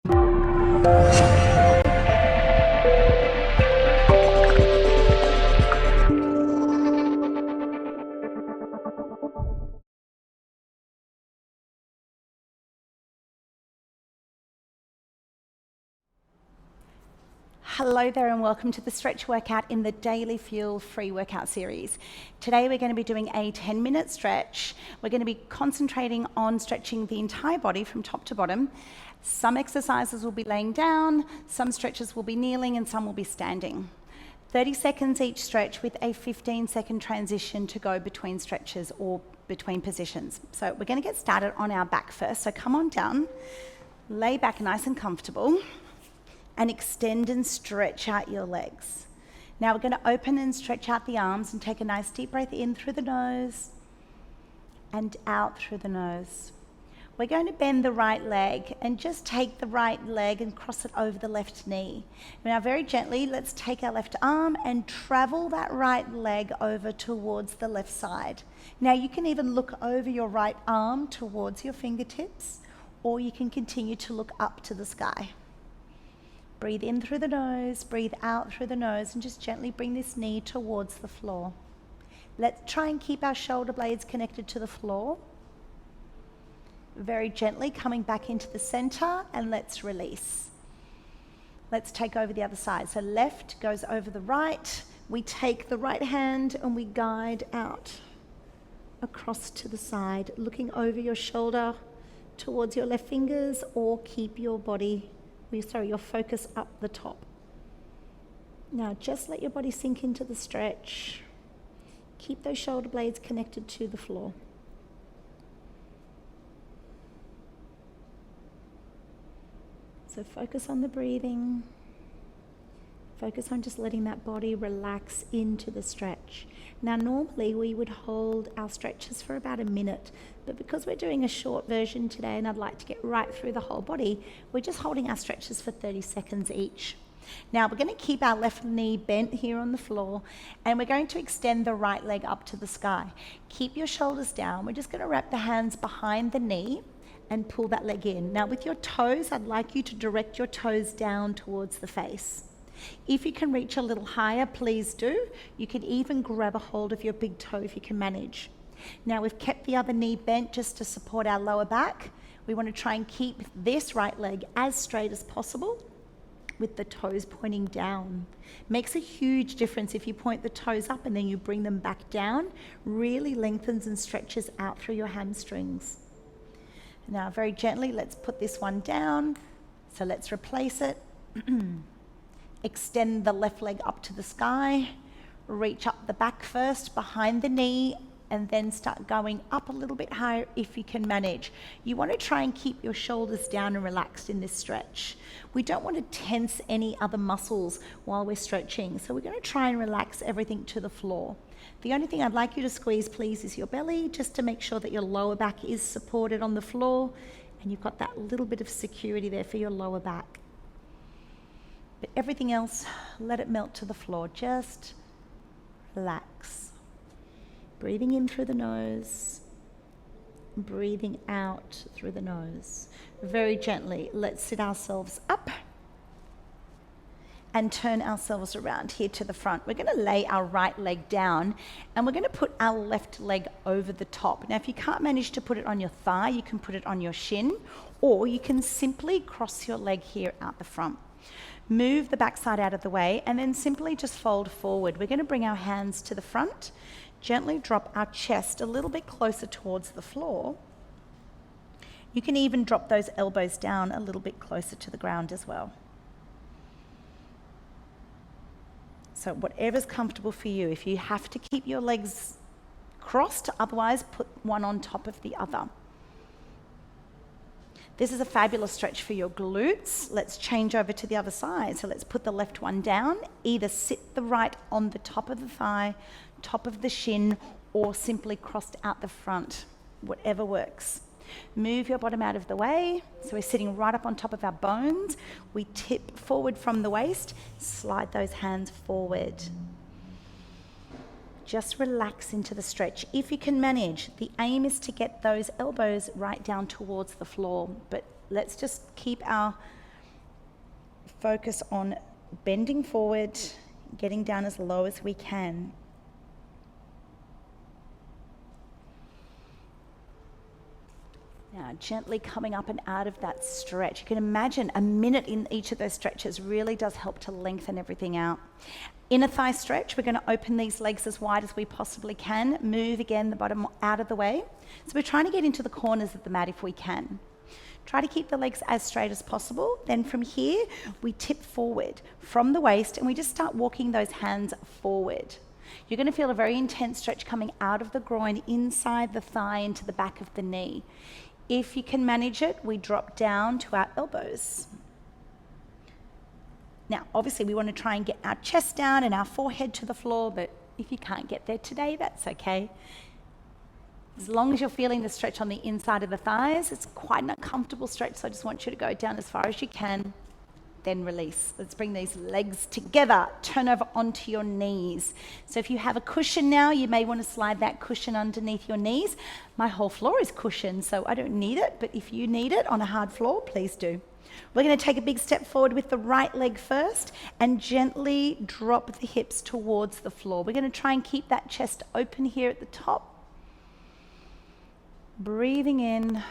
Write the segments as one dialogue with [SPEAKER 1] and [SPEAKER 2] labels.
[SPEAKER 1] Hello there and welcome to the stretch workout in the Daily Fuel free workout series. Today we're going to be doing a 10-minute stretch. We're going to be concentrating on stretching the entire body from top to bottom. Some exercises will be laying down, some stretches will be kneeling and some will be standing. 30 seconds each stretch with a 15-second transition to go between stretches or between positions. So we're going to get started on our back first. So come on down, lay back nice and comfortable, and extend and stretch out your legs. Now we're going to open and stretch out the arms and take a nice deep breath in through the nose and out through the nose. We're going to bend the right leg and just take the right leg and cross it over the left knee. Now very gently, let's take our left arm and travel that right leg over towards the left side. Now you can even look over your right arm towards your fingertips, or you can continue to look up to the sky. Breathe in through the nose, breathe out through the nose, and just gently bring this knee towards the floor. Let's try and keep our shoulder blades connected to the floor. Very gently coming back into the center, and let's release. Let's take over the other side. So left goes over the right. We take the right hand and we guide out across to the side, looking over your shoulder towards your left fingers, or keep your your focus up the top. Now just let your body sink into the stretch. Keep those shoulder blades connected to the floor. So focus on the breathing. Focus on just letting that body relax into the stretch. Now normally we would hold our stretches for about a minute, but because we're doing a short version today and I'd like to get right through the whole body, we're just holding our stretches for 30 seconds each. Now we're going to keep our left knee bent here on the floor, and we're going to extend the right leg up to the sky. Keep your shoulders down. We're just going to wrap the hands behind the knee and pull that leg in. Now with your toes, I'd like you to direct your toes down towards the face. If you can reach a little higher, please do. You can even grab a hold of your big toe if you can manage. Now we've kept the other knee bent just to support our lower back. We want to try and keep this right leg as straight as possible with the toes pointing down. Makes a huge difference if you point the toes up and then you bring them back down. Really lengthens and stretches out through your hamstrings. Now very gently, let's put this one down. So let's replace it. Extend the left leg up to the sky, reach up the back first, behind the knee, and then start going up a little bit higher if you can manage. You want to try and keep your shoulders down and relaxed in this stretch. We don't want to tense any other muscles while we're stretching, so we're going to try and relax everything to the floor. The only thing I'd like you to squeeze, please, is your belly, just to make sure that your lower back is supported on the floor, and you've got that little bit of security there for your lower back. But everything else, let it melt to the floor. Just relax. Breathing in through the nose, breathing out through the nose. Very gently, let's sit ourselves up and turn ourselves around here to the front. We're going to lay our right leg down and we're going to put our left leg over the top. Now, if you can't manage to put it on your thigh, you can put it on your shin, or you can simply cross your leg here out the front. Move the backside out of the way and then simply just fold forward. We're going to bring our hands to the front, gently drop our chest a little bit closer towards the floor. You can even drop those elbows down a little bit closer to the ground as well. So whatever's comfortable for you. If you have to keep your legs crossed, otherwise put one on top of the other. This is a fabulous stretch for your glutes. Let's change over to the other side. So let's put the left one down. Either sit the right on the top of the thigh, top of the shin, or simply crossed out the front, whatever works. Move your bottom out of the way. So we're sitting right up on top of our bones. We tip forward from the waist, slide those hands forward. Just relax into the stretch. If you can manage, the aim is to get those elbows right down towards the floor, but let's just keep our focus on bending forward, getting down as low as we can. Now, gently coming up and out of that stretch. You can imagine a minute in each of those stretches really does help to lengthen everything out. Inner thigh stretch, we're going to open these legs as wide as we possibly can. Move again the bottom out of the way. So we're trying to get into the corners of the mat if we can. Try to keep the legs as straight as possible. Then from here, we tip forward from the waist and we just start walking those hands forward. You're going to feel a very intense stretch coming out of the groin, inside the thigh, into the back of the knee. If you can manage it, we drop down to our elbows. Now, obviously, we want to try and get our chest down and our forehead to the floor, but if you can't get there today, that's okay. As long as you're feeling the stretch on the inside of the thighs, it's quite an uncomfortable stretch, so I just want you to go down as far as you can, then release. Let's bring these legs together, turn over onto your knees. So if you have a cushion now, you may want to slide that cushion underneath your knees. My whole floor is cushioned, so I don't need it, but if you need it on a hard floor, please do. We're going to take a big step forward with the right leg first and gently drop the hips towards the floor. We're going to try and keep that chest open here at the top. Breathing in,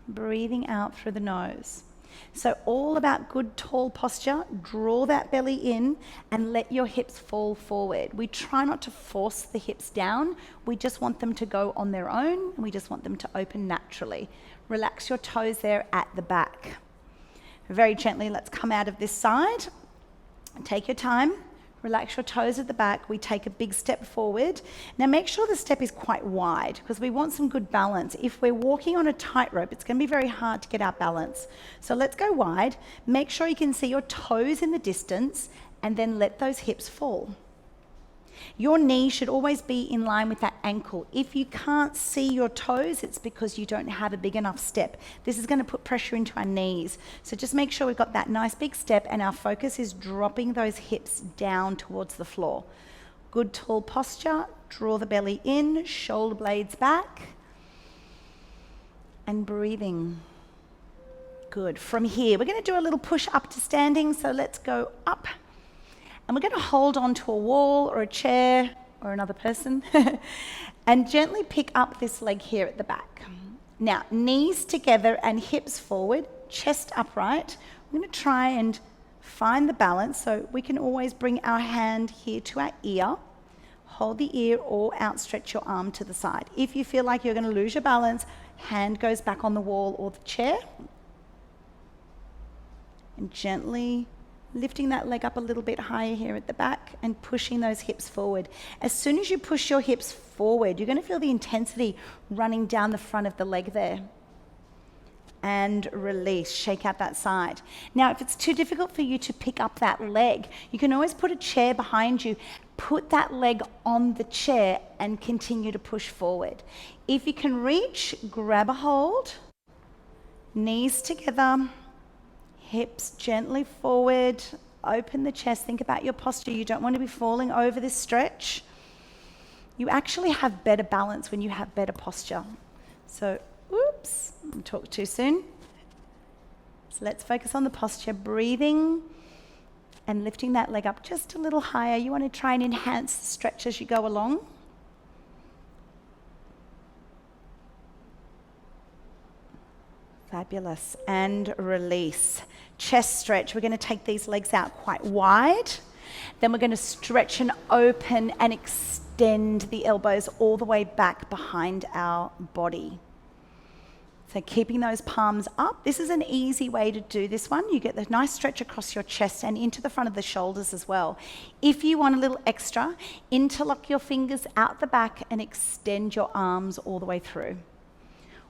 [SPEAKER 1] breathing out through the nose. So all about good tall posture. Draw that belly in and let your hips fall forward. We try not to force the hips down. We just want them to go on their own, and we just want them to open naturally. Relax your toes there at the back. Very gently, let's come out of this side. Take your time. Relax your toes at the back. We take a big step forward. Now make sure the step is quite wide because we want some good balance. If we're walking on a tightrope, it's going to be very hard to get our balance. So let's go wide. Make sure you can see your toes in the distance and then let those hips fall. Your knee should always be in line with that ankle. If you can't see your toes, it's because you don't have a big enough step. This is going to put pressure into our knees. So just make sure we've got that nice big step and our focus is dropping those hips down towards the floor. Good tall posture. Draw the belly in, shoulder blades back, and breathing. Good. From here, we're going to do a little push up to standing. So let's go up. And we're going to hold on to a wall or a chair or another person and gently pick up this leg here at the back. Now, knees together and hips forward, chest upright. We're going to try and find the balance. So we can always bring our hand here to our ear, hold the ear or outstretch your arm to the side. If you feel like you're going to lose your balance, hand goes back on the wall or the chair. And gently lifting that leg up a little bit higher here at the back and pushing those hips forward. As soon as you push your hips forward, you're going to feel the intensity running down the front of the leg there. And release, shake out that side. Now, if it's too difficult for you to pick up that leg, you can always put a chair behind you, put that leg on the chair and continue to push forward. If you can reach, grab a hold, knees together, hips gently forward, open the chest, think about your posture. You don't want to be falling over this stretch. You actually have better balance when you have better posture. So, oops, I talked too soon. So let's focus on the posture, breathing and lifting that leg up just a little higher. You want to try and enhance the stretch as you go along. Fabulous. And release. Chest stretch. We're going to take these legs out quite wide. Then we're going to stretch and open and extend the elbows all the way back behind our body. So keeping those palms up. This is an easy way to do this one. You get the nice stretch across your chest and into the front of the shoulders as well. If you want a little extra, interlock your fingers out the back and extend your arms all the way through.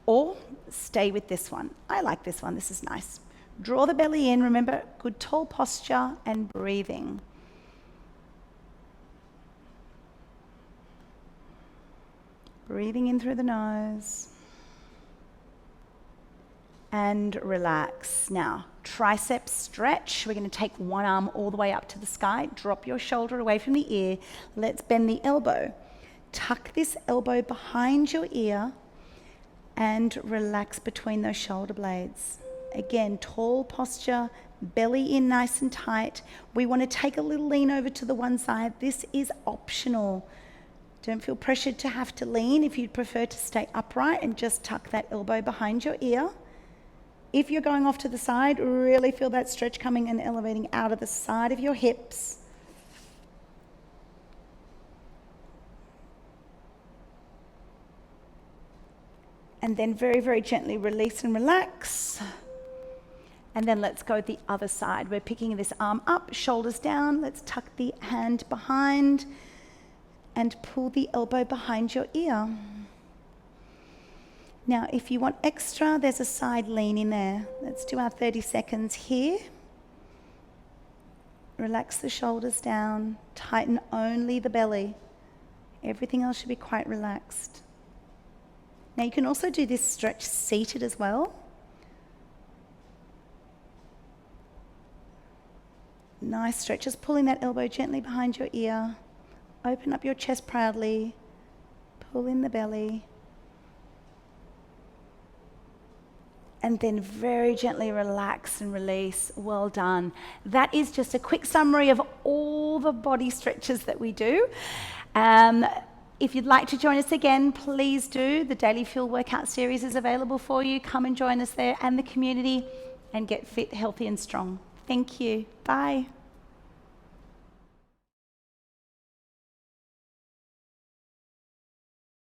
[SPEAKER 1] Or stay with this one. I like this one. This is nice. Draw the belly in. Remember, good tall posture and breathing. Breathing in through the nose. And relax. Now, tricep stretch. We're going to take one arm all the way up to the sky. Drop your shoulder away from the ear. Let's bend the elbow. Tuck this elbow behind your ear and relax between those shoulder blades. Again, tall posture, belly in nice and tight. We want to take a little lean over to the one side. This is optional. Don't feel pressured to have to lean. If you'd prefer to stay upright and just tuck that elbow behind your ear. If you're going off to the side, really feel that stretch coming and elevating out of the side of your hips. And then very, very gently release and relax. And then let's go the other side. We're picking this arm up, shoulders down. Let's tuck the hand behind and pull the elbow behind your ear. Now, if you want extra, there's a side lean in there. Let's do our 30 seconds here. Relax the shoulders down. Tighten only the belly. Everything else should be quite relaxed. Now, you can also do this stretch seated as well. Nice stretch, just pulling that elbow gently behind your ear. Open up your chest proudly. Pull in the belly. And then very gently relax and release. Well done. That is just a quick summary of all the body stretches that we do. If you'd like to join us again, please do. The Daily Fuel Workout Series is available for you. Come and join us there and the community and get fit, healthy and strong. Thank you. Bye.